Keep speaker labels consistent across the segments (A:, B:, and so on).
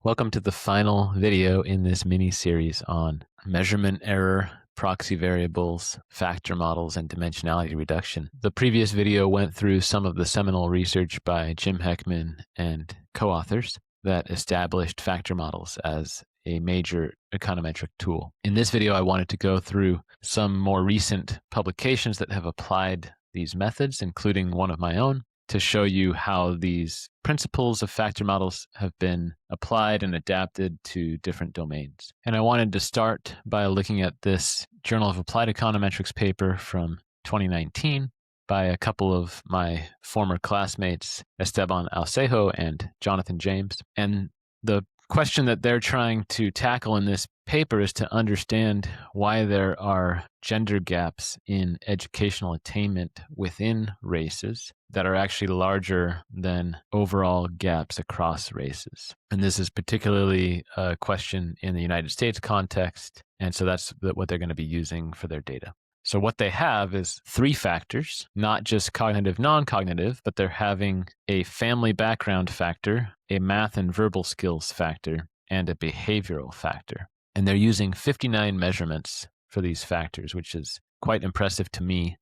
A: Welcome to the final video in this mini-series on measurement error, proxy variables, factor models, and dimensionality reduction. The previous video went through some of the seminal research by Jim Heckman and co-authors that established factor models as a major econometric tool. In this video, I wanted to go through some more recent publications that have applied these methods, including one of my own, to show you how these principles of factor models have been applied and adapted to different domains. And I wanted to start by looking at this Journal of Applied Econometrics paper from 2019 by a couple of my former classmates, Esteban Aucejo and Jonathan James. And the question that they're trying to tackle in this paper is to understand why there are gender gaps in educational attainment within races that are actually larger than overall gaps across races. And this is particularly a question in the United States context, and so that's what they're going to be using for their data. So what they have is three factors, not just cognitive, non-cognitive, but they're having a family background factor, a math and verbal skills factor, and a behavioral factor. And they're using 59 measurements for these factors, which is quite impressive to me,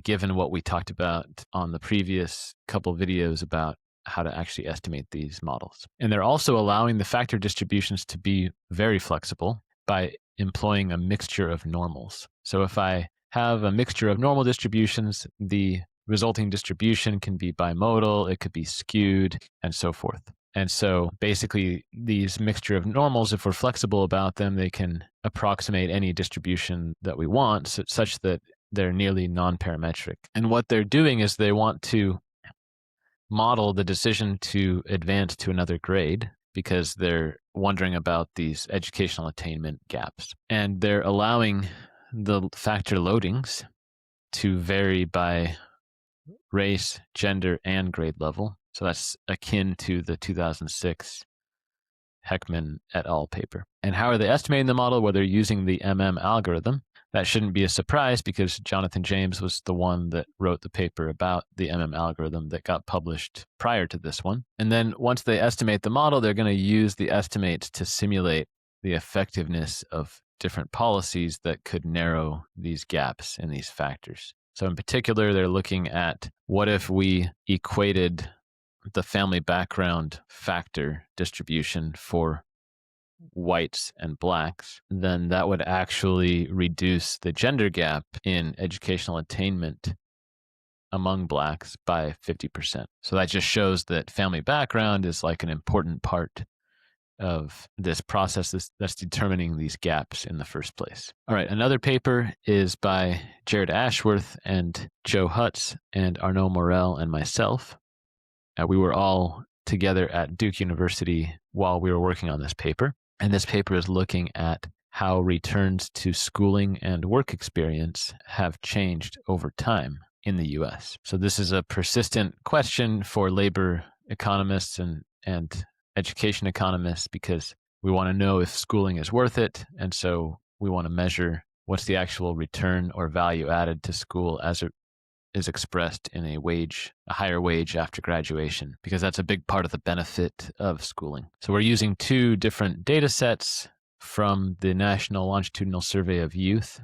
A: given what we talked about on the previous couple videos about how to actually estimate these models. And they're also allowing the factor distributions to be very flexible by employing a mixture of normals. So if I have a mixture of normal distributions, the resulting distribution can be bimodal, it could be skewed, and so forth. And so basically these mixture of normals, if we're flexible about them, they can approximate any distribution that we want, such that they're nearly non-parametric. And what they're doing is they want to model the decision to advance to another grade because they're wondering about these educational attainment gaps. And they're allowing the factor loadings to vary by race, gender, and grade level. So that's akin to the 2006 Heckman et al. Paper. And how are they estimating the model? Well, they're using the algorithm. That shouldn't be a surprise because Jonathan James was the one that wrote the paper about the algorithm that got published prior to this one. And then once they estimate the model, they're going to use the estimates to simulate the effectiveness of different policies that could narrow these gaps in these factors. So in particular, they're looking at what if we equated the family background factor distribution for whites and blacks, then that would actually reduce the gender gap in educational attainment among blacks by 50%. So that just shows that family background is like an important part of this process that's determining these gaps in the first place. All right, another paper is by Jared Ashworth and Joe Hutz and Arnaud Morel and myself. We were all together at Duke University while we were working on this paper. And this paper is looking at how returns to schooling and work experience have changed over time in the US. So this is a persistent question for labor economists and education economists because we want to know if schooling is worth it. And so we want to measure what's the actual return or value added to school as it is expressed in a higher wage after graduation, because that's a big part of the benefit of schooling. So we're using two different data sets from the National Longitudinal Survey of Youth.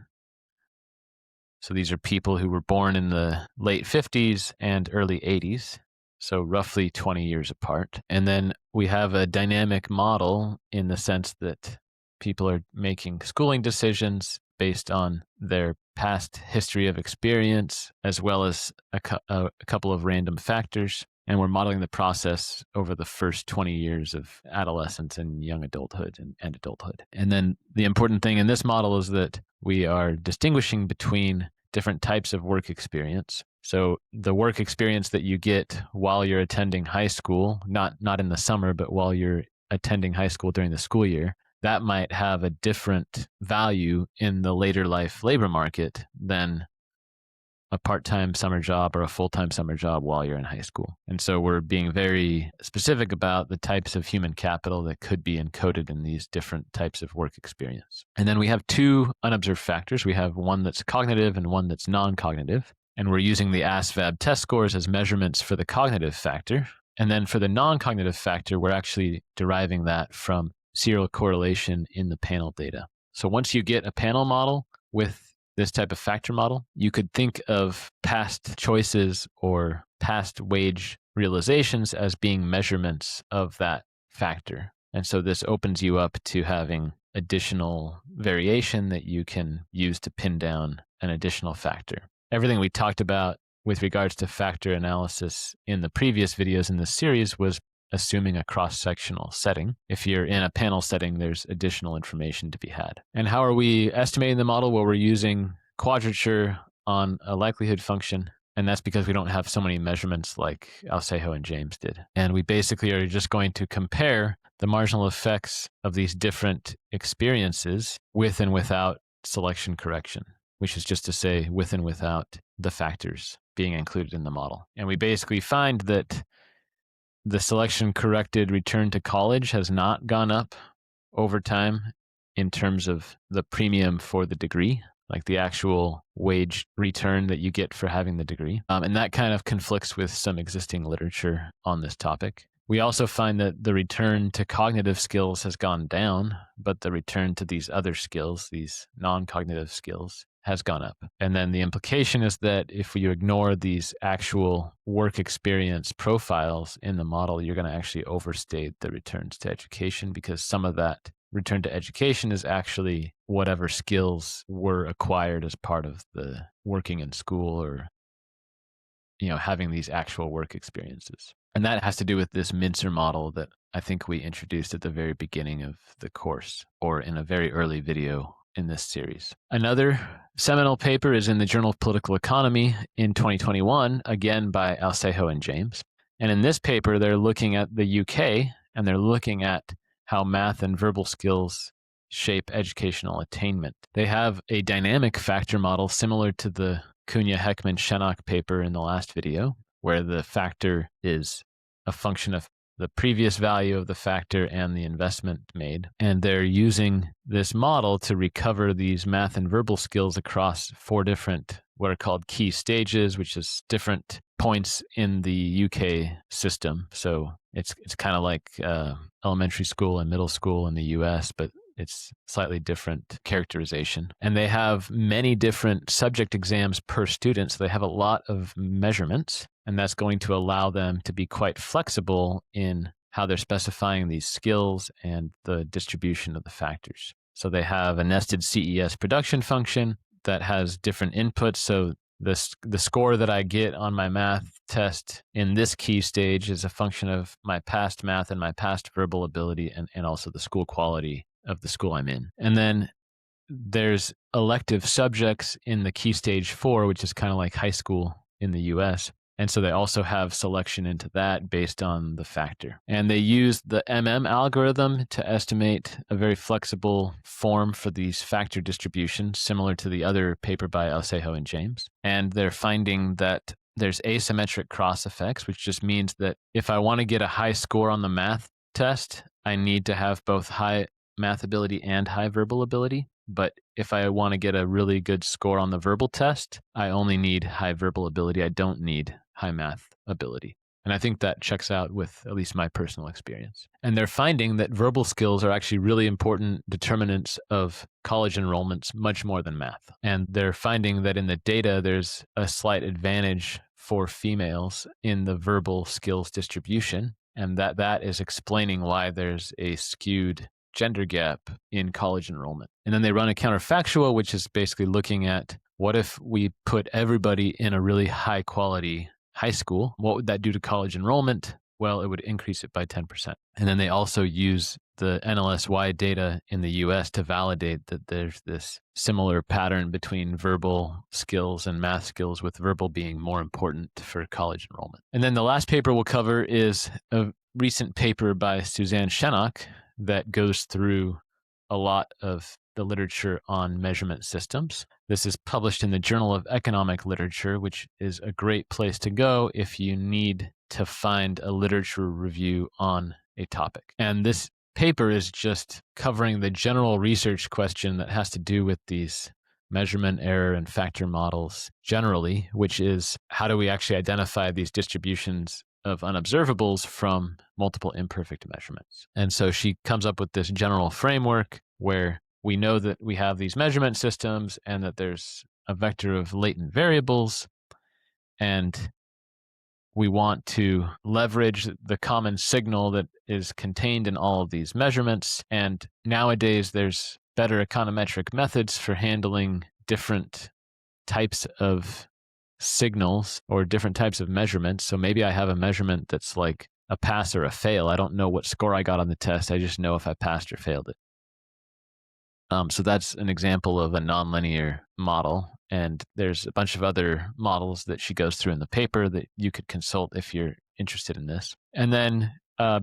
A: So these are people who were born in the late 50s and early 80s, so roughly 20 years apart. And then we have a dynamic model in the sense that people are making schooling decisions based on their past history of experience, as well as a couple of random factors. And we're modeling the process over the first 20 years of adolescence and young adulthood and adulthood. And then the important thing in this model is that we are distinguishing between different types of work experience. So the work experience that you get while you're attending high school, not in the summer, but while you're attending high school during the school year, that might have a different value in the later life labor market than a part-time summer job or a full-time summer job while you're in high school. And so we're being very specific about the types of human capital that could be encoded in these different types of work experience. And then we have two unobserved factors. We have one that's cognitive and one that's non-cognitive. And we're using the ASVAB test scores as measurements for the cognitive factor. And then for the non-cognitive factor, we're actually deriving that from serial correlation in the panel data. So once you get a panel model with this type of factor model, you could think of past choices or past wage realizations as being measurements of that factor. And so this opens you up to having additional variation that you can use to pin down an additional factor. Everything we talked about with regards to factor analysis in the previous videos in this series was assuming a cross-sectional setting. If you're in a panel setting, there's additional information to be had. And how are we estimating the model? Well, we're using quadrature on a likelihood function, and that's because we don't have so many measurements like Aucejo and James did. And we basically are just going to compare the marginal effects of these different experiences with and without selection correction, which is just to say with and without the factors being included in the model. And we basically find that the selection corrected return to college has not gone up over time in terms of the premium for the degree, like the actual wage return that you get for having the degree. And that kind of conflicts with some existing literature on this topic. We also find that the return to cognitive skills has gone down, but the return to these other skills, these non-cognitive skills, has gone up. And then the implication is that if you ignore these actual work experience profiles in the model, you're going to actually overstate the returns to education, because some of that return to education is actually whatever skills were acquired as part of the working in school or, having these actual work experiences. And that has to do with this Mincer model that I think we introduced at the very beginning of the course, or in a very early video in this series. Another seminal paper is in the Journal of Political Economy in 2021, again by Aucejo and James. And in this paper, they're looking at the UK, and they're looking at how math and verbal skills shape educational attainment. They have a dynamic factor model similar to the Cunha-Heckman-Shannock paper in the last video, where the factor is a function of the previous value of the factor and the investment made. And they're using this model to recover these math and verbal skills across 4 different, what are called key stages, which is different points in the UK system. So it's kind of like elementary school and middle school in the US, but it's slightly different characterization. And they have many different subject exams per student, so they have a lot of measurements, and that's going to allow them to be quite flexible in how they're specifying these skills and the distribution of the factors. So they have a nested CES production function that has different inputs. So the score that I get on my math test in this key stage is a function of my past math and my past verbal ability, and also the school quality of the school I'm in. And then there's elective subjects in the key stage 4, which is kind of like high school in the US. And so they also have selection into that based on the factor. And they use the algorithm to estimate a very flexible form for these factor distributions, similar to the other paper by Aucejo and James. And they're finding that there's asymmetric cross effects, which just means that if I want to get a high score on the math test, I need to have both high math ability and high verbal ability. But if I want to get a really good score on the verbal test, I only need high verbal ability. I don't need high math ability. And I think that checks out with at least my personal experience. And they're finding that verbal skills are actually really important determinants of college enrollments, much more than math. And they're finding that in the data, there's a slight advantage for females in the verbal skills distribution, and that is explaining why there's a skewed gender gap in college enrollment. And then they run a counterfactual, which is basically looking at what if we put everybody in a really high quality high school? What would that do to college enrollment? Well, it would increase it by 10%. And then they also use the NLSY data in the US to validate that there's this similar pattern between verbal skills and math skills, with verbal being more important for college enrollment. And then the last paper we'll cover is a recent paper by Suzanne Shannock that goes through a lot of the literature on measurement systems. This is published in the Journal of Economic Literature, which is a great place to go if you need to find a literature review on a topic. And this paper is just covering the general research question that has to do with these measurement error and factor models generally, which is how do we actually identify these distributions of unobservables from multiple imperfect measurements. And so she comes up with this general framework where we know that we have these measurement systems and that there's a vector of latent variables, and we want to leverage the common signal that is contained in all of these measurements. And nowadays, there's better econometric methods for handling different types of signals or different types of measurements. So maybe I have a measurement that's like a pass or a fail. I don't know what score I got on the test. I just know if I passed or failed it. So that's an example of a nonlinear model. And there's a bunch of other models that she goes through in the paper that you could consult if you're interested in this. And then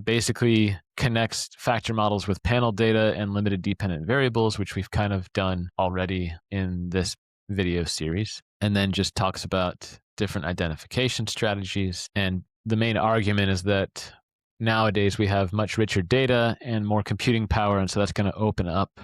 A: basically connects factor models with panel data and limited dependent variables, which we've kind of done already in this video series. And then just talks about different identification strategies. And the main argument is that nowadays we have much richer data and more computing power. And so that's going to open up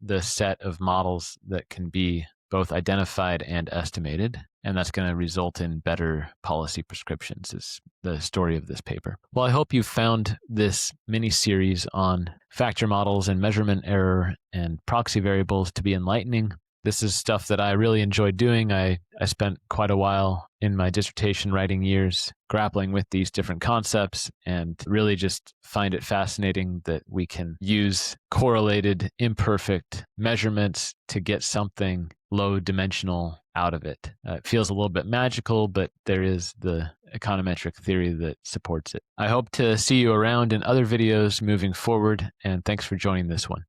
A: the set of models that can be both identified and estimated, and that's going to result in better policy prescriptions, is the story of this paper. Well, I hope you found this mini-series on factor models and measurement error and proxy variables to be enlightening. This is stuff that I really enjoyed doing. I spent quite a while in my dissertation writing years grappling with these different concepts and really just find it fascinating that we can use correlated imperfect measurements to get something low dimensional out of it. It feels a little bit magical, but there is the econometric theory that supports it. I hope to see you around in other videos moving forward, and thanks for joining this one.